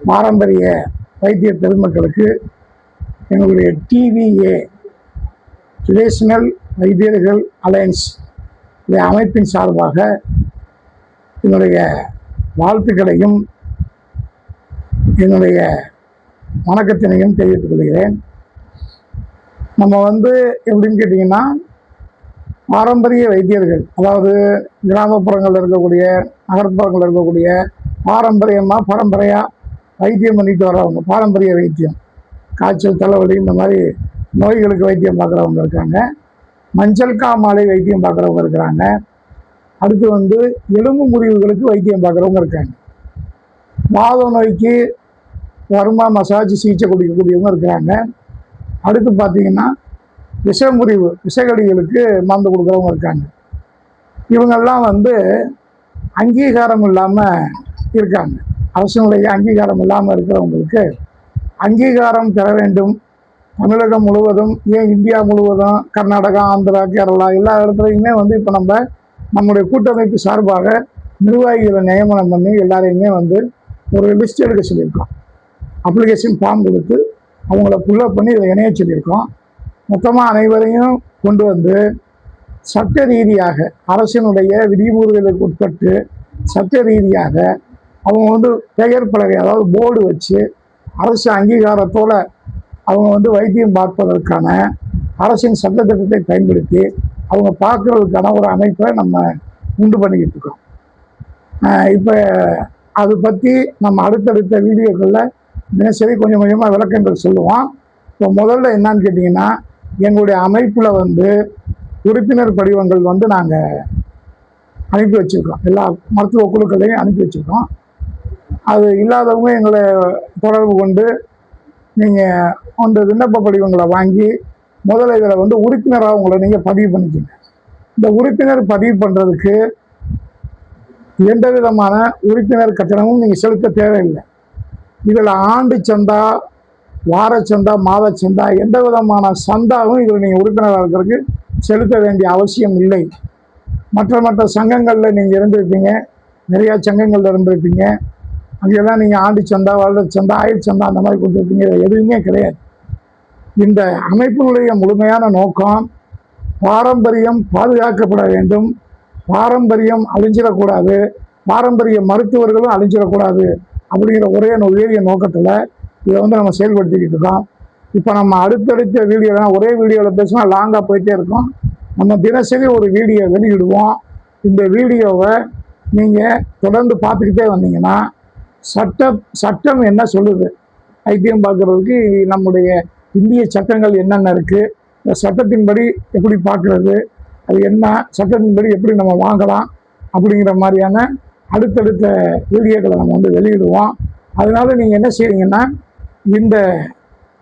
பாரம்பரிய வைத்திய பெருமக்களுக்கு எங்களுடைய டிவிஏ ட்ரெடிஷனல் வைத்தியர்கள் அலையன்ஸ் இந்த அமைப்பின் சார்பாக என்னுடைய வாழ்த்துக்களையும் என்னுடைய வணக்கத்தினையும் தெரிவித்துக் கொள்கிறேன். நம்ம எப்படின்னு கேட்டிங்கன்னா, பாரம்பரிய வைத்தியர்கள், அதாவது கிராமப்புறங்களில் இருக்கக்கூடிய நகர்ப்புறங்களில் இருக்கக்கூடிய பரம்பரையாக வைத்தியம் பண்ணிட்டு வரவங்க, பாரம்பரிய வைத்தியம், காய்ச்சல், தலைவலி, இந்த மாதிரி நோய்களுக்கு வைத்தியம் பார்க்குறவங்க இருக்காங்க. மஞ்சள் காமாலை வைத்தியம் பார்க்குறவங்க இருக்கிறாங்க. அடுத்து எலும்பு முறிவுகளுக்கு வைத்தியம் பார்க்குறவங்க இருக்காங்க. வாத நோய்க்கு வர்மா மசாஜ் சிகிச்சை கொடுக்கக்கூடியவங்க இருக்கிறாங்க. அடுத்து பார்த்தீங்கன்னா விஷக்கடிகளுக்கு மருந்து கொடுக்குறவங்க இருக்காங்க. இவங்கெல்லாம் அங்கீகாரம் இல்லாமல் இருக்காங்க. அரசினுடைய அங்கீகாரம் இல்லாமல் இருக்கிறவங்களுக்கு அங்கீகாரம் பெற வேண்டும். தமிழகம் முழுவதும், ஏன் இந்தியா முழுவதும், கர்நாடகா, ஆந்திரா, கேரளா எல்லா இடத்துலையுமே இப்போ நம்முடைய கூட்டமைப்பு சார்பாக நிர்வாகிகளை நியமனம் பண்ணி எல்லாரையுமே ஒரு லிஸ்ட் எடுக்க சொல்லியிருக்கோம். அப்ளிகேஷன் ஃபார்ம் கொடுத்து அவங்கள புல்லப் பண்ணி இதை இணைய சொல்லியிருக்கோம். மொத்தமாக அனைவரையும் கொண்டு சட்ட ரீதியாக அரசினுடைய விதிமுறைகளுக்கு உட்பட்டு சட்ட ரீதியாக அவங்க பெயர் பலகை, அதாவது போர்டு வச்சு அரசு அங்கீகாரத்தோடு அவங்க வைத்தியம் பார்ப்பதற்கான அரசின் சட்டத்திட்டத்தை பயன்படுத்தி அவங்க பார்க்கறதுக்கான ஒரு அமைப்பை நம்ம உண்டு பண்ணிக்கிட்டு இருக்கோம். இப்போ அதை பற்றி நம்ம அடுத்தடுத்த வீடியோக்களில் தினசரி கொஞ்சம் கொஞ்சமாக விளக்கங்கள் சொல்லுவோம். இப்போ முதல்ல என்னன்னு கேட்டிங்கன்னா, எங்களுடைய அமைப்பில் உறுப்பினர் படிவங்கள் நாங்கள் அனுப்பி வச்சுருக்கோம். எல்லா மருத்துவ குழுக்களையும் அனுப்பி வச்சுருக்கோம். அது இல்லாதவங்க எங்களை தொடர்பு கொண்டு நீங்கள் விண்ணப்ப படிவங்களை வாங்கி முதல்ல இதில் உறுப்பினராக உங்களை நீங்கள் பதிவு பண்ணிக்கோங்க. இந்த உறுப்பினர் பதிவு பண்ணுறதுக்கு எந்த விதமான உறுப்பினர் கட்டணமும் நீங்கள் செலுத்த தேவையில்லை. இதில் ஆண்டு சந்தா, வார சந்தா, மாத சந்தா, எந்த விதமான சந்தாவும் இதில் நீங்கள் உறுப்பினராக இருக்கிறதுக்கு செலுத்த வேண்டிய அவசியம் இல்லை. மற்ற சங்கங்களில் நீங்கள் இருந்திருப்பீங்க, நிறையா சங்கங்களில் இருந்திருப்பீங்க. அங்கெல்லாம் நீங்கள் ஆண்டு சந்தா, வருட சந்தா, ஆயுள் சந்தா அந்த மாதிரி கொடுத்துருப்பீங்க. எதுவுமே கிடையாது. இந்த அமைப்பினுடைய முழுமையான நோக்கம் பாரம்பரியம் பாதுகாக்கப்பட வேண்டும், பாரம்பரியம் அழிஞ்சிடக்கூடாது, பாரம்பரிய மருத்துவர்களும் அழிஞ்சிடக்கூடாது அப்படிங்கிற ஒரே உயரிய நோக்கத்தில் இதை நம்ம செயல்படுத்திக்கிட்டு இருக்கோம். இப்போ நம்ம அடுத்தடுத்த வீடியோலாம் ஒரே வீடியோவில் பேசினா லாங்காக போயிட்டே இருக்கோம். நம்ம தினசரி ஒரு வீடியோ வெளியிடுவோம். இந்த வீடியோவை நீங்கள் தொடர்ந்து பார்த்துக்கிட்டே வந்தீங்கன்னா சட்டம் என்ன சொல்லுது, வைத்தியம் பார்க்குறதுக்கு நம்முடைய இந்திய சட்டங்கள் என்னென்ன இருக்குது, இந்த சட்டத்தின்படி எப்படி பார்க்குறது, அது என்ன, சட்டத்தின்படி எப்படி நம்ம வாங்கலாம் அப்படிங்கிற மாதிரியான அடுத்தடுத்த வீடியோக்களை நம்ம வெளியிடுவோம். அதனால நீங்கள் என்ன செய்றீங்கன்னா, இந்த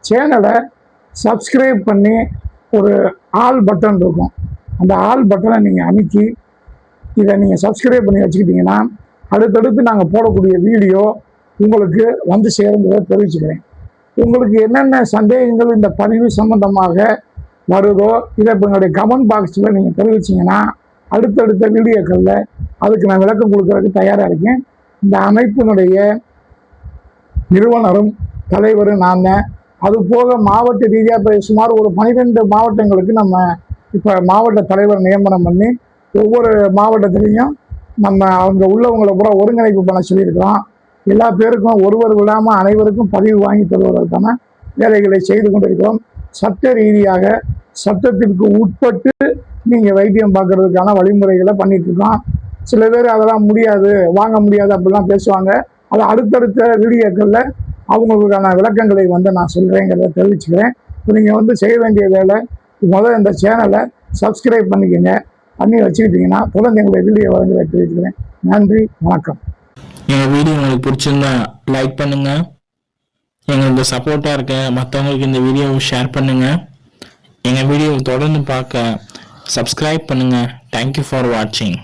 சேனலை சப்ஸ்கிரைப் பண்ணி ஒரு ஆல் பட்டன் இருக்கும், அந்த ஆல் பட்டனை நீங்கள் அமைக்கி இதை நீங்கள் சப்ஸ்கிரைப் பண்ணி வச்சுக்கிட்டிங்கன்னா அடுத்தடுத்து நாங்கள் போடக்கூடிய வீடியோ உங்களுக்கு சேருங்கிறத தெரிவிச்சுக்கிறேன். உங்களுக்கு என்னென்ன சந்தேகங்கள் இந்த பதிவு சம்பந்தமாக வருதோ இதை இப்போ என்னுடைய கமெண்ட் பாக்ஸில் நீங்கள் தெரிவிச்சிங்கன்னா அடுத்தடுத்த வீடியோக்களில் அதுக்கு நான் விளக்கம் கொடுக்கறதுக்கு தயாராக இருக்கேன். இந்த அமைப்பினுடைய நிறுவனரும் தலைவரும் நான் தான். அது போக மாவட்ட ரீதியாக இப்போ சுமார் ஒரு 12 மாவட்டங்களுக்கு நம்ம இப்போ மாவட்ட தலைவர் நியமனம் பண்ணி ஒவ்வொரு மாவட்டத்திலையும் நம்ம அவங்க உள்ளவங்களை கூட ஒருங்கிணைப்பு பண்ண சொல்லியிருக்கிறோம். எல்லா பேருக்கும் ஒருவர் விடாமல் அனைவருக்கும் பதிவு வாங்கி தருவதற்கான வேலைகளை செய்து கொண்டிருக்கிறோம். சட்ட ரீதியாக சட்டத்திற்கு உட்பட்டு நீங்கள் வைத்தியம் பார்க்கறதுக்கான வழிமுறைகளை பண்ணிகிட்ருக்கோம். சில பேர் அதெல்லாம் முடியாது, வாங்க முடியாது அப்படிலாம் பேசுவாங்க. அது அடுத்தடுத்த வீடியோக்களில் அவங்களுக்கான விளக்கங்களை நான் சொல்கிறேங்கிறத தெரிவிச்சுக்கிறேன். இப்போ நீங்கள் செய்ய வேண்டிய வேலை, முதல்ல இந்த சேனலை சப்ஸ்கிரைப் பண்ணிக்கோங்க. பண்ணி வச்சுக்கிட்டிங்கன்னா தொடர்ந்து எங்களுடைய வீடியோ வழங்க தெரிவிச்சுக்கிறேன். நன்றி, வணக்கம். எங்கள் வீடியோ உங்களுக்கு பிடிச்சிருந்தா லைக் பண்ணுங்கள். எங்களுக்கு சப்போர்ட்டாக இருக்க மற்றவங்களுக்கு இந்த வீடியோவை ஷேர் பண்ணுங்கள். எங்கள் வீடியோவை தொடர்ந்து பார்க்க சப்ஸ்கிரைப் பண்ணுங்கள். தேங்க்யூ ஃபார் வாட்சிங்.